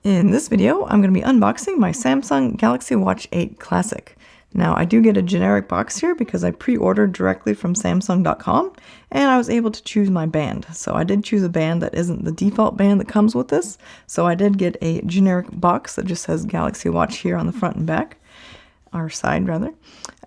In this video, I'm going to be unboxing my Samsung Galaxy Watch 8 Classic. Now, I do get a generic box here because I pre-ordered directly from Samsung.com and I was able to choose my band. So I did choose a band that isn't the default band that comes with this. So I did get a generic box that just says Galaxy Watch here on the front and back, or side rather.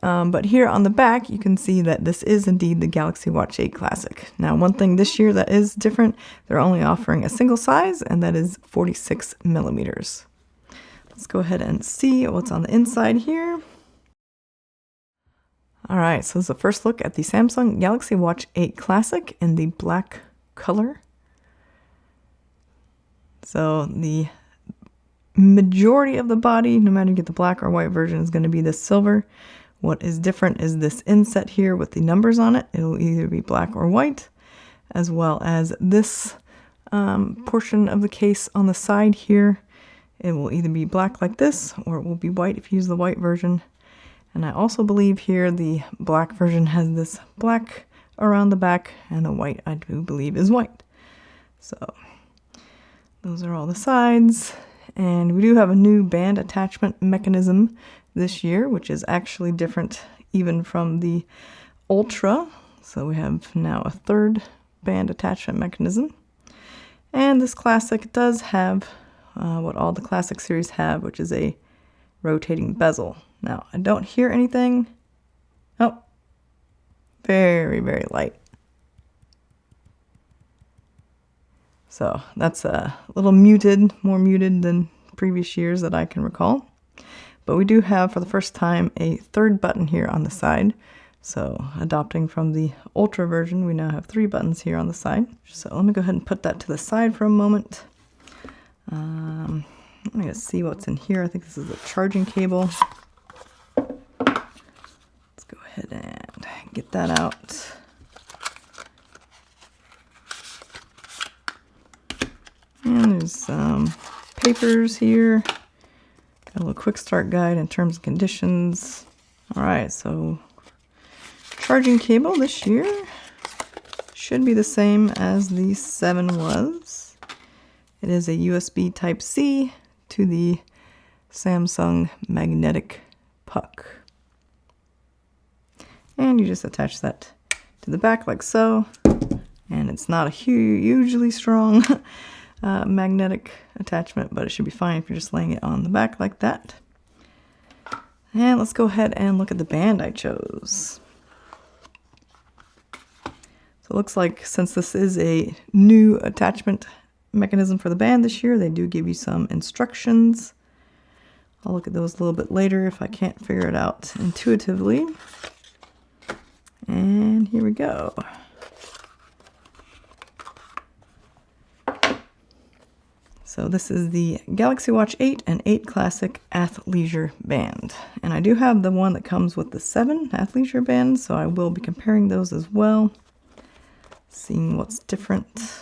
But here on the back, you can see that this is indeed the Galaxy Watch 8 Classic. Now, one thing this year that is different, they're only offering a single size, and that is 46 millimeters. Let's go ahead and see what's on the inside here. All right, so this is the first look at the Samsung Galaxy Watch 8 Classic in the black color. So the majority of the body, no matter you get the black or white version, is going to be this silver. What is different is this inset here with the numbers on it. It'll either be black or white, as well as this portion of the case on the side here. It will either be black like this, or it will be white if you use the white version. And I also believe here the black version has this black around the back, and the white I do believe is white. So those are all the sides. And we do have a new band attachment mechanism this year, which is actually different even from the Ultra. So we have now a third band attachment mechanism. And this Classic does have what all the Classic series have, which is a rotating bezel. Now, I don't hear anything. Oh, very, very light. So that's a little muted, more muted than previous years that I can recall. But we do have, for the first time, a third button here on the side. So adopting from the Ultra version, we now have 3 buttons here on the side. So let me go ahead and put that to the side for a moment. Let me just see what's in here. I think this is a charging cable. Let's go ahead and get that out. And there's some papers here. Got a little quick start guide and terms and conditions. All right, so charging cable this year should be the same as the 7 was. It is a USB Type-C to the Samsung magnetic puck. And you just attach that to the back like so. And it's not a hugely strong magnetic attachment, but it should be fine if you're just laying it on the back like that. And let's go ahead and look at the band I chose. So it looks like since this is a new attachment mechanism for the band this year, they do give you some instructions. I'll look at those a little bit later if I can't figure it out intuitively. And here we go. So this is the Galaxy Watch 8 and 8 Classic Athleisure band. And I do have the one that comes with the 7 Athleisure band, so I will be comparing those as well, seeing what's different.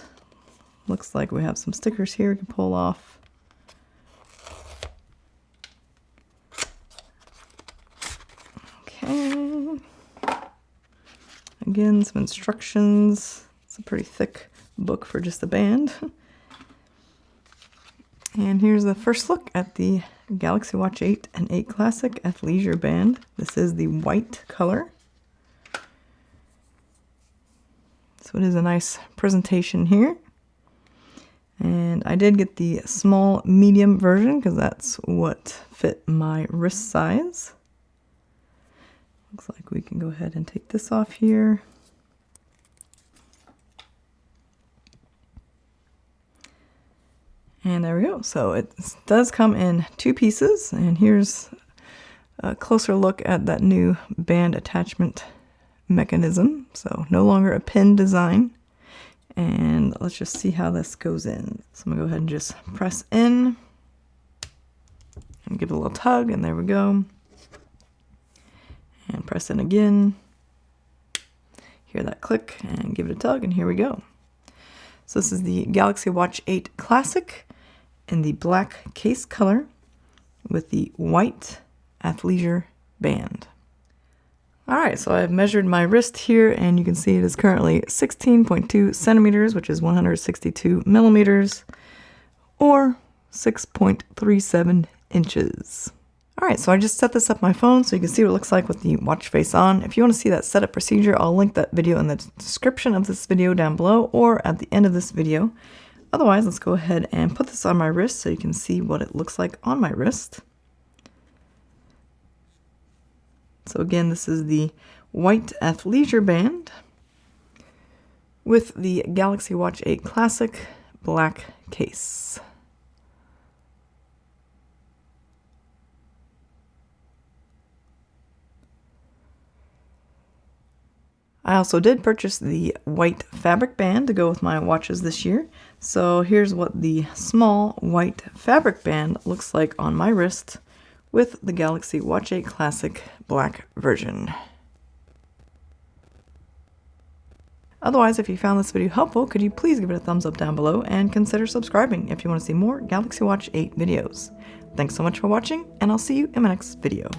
Looks like we have some stickers here we can pull off. Okay. Again, some instructions. It's a pretty thick book for just the band. And here's the first look at the Galaxy Watch 8 and 8 Classic Athleisure band. This is the white color. So it is a nice presentation here. And I did get the small medium version because that's what fit my wrist size. Looks like we can go ahead and take this off here. And there we go. So it does come in 2 pieces. And here's a closer look at that new band attachment mechanism. So no longer a pin design. And let's just see how this goes in. So I'm gonna go ahead and just press in and give it a little tug, and there we go. And press in again. Hear that click and give it a tug, and here we go. So this is the Galaxy Watch 8 Classic in the black case color with the white athleisure band. All right, so I've measured my wrist here, and you can see it is currently 16.2 centimeters, which is 162 millimeters, or 6.37 inches. Alright, so I just set this up on my phone so you can see what it looks like with the watch face on. If you want to see that setup procedure, I'll link that video in the description of this video down below or at the end of this video. Otherwise, let's go ahead and put this on my wrist so you can see what it looks like on my wrist. So again, this is the white athleisure band with the Galaxy Watch 8 Classic black case. I also did purchase the white fabric band to go with my watches this year. So here's what the small white fabric band looks like on my wrist with the Galaxy Watch 8 Classic black version. Otherwise, if you found this video helpful, could you please give it a thumbs up down below and consider subscribing if you want to see more Galaxy Watch 8 videos. Thanks so much for watching, and I'll see you in my next video.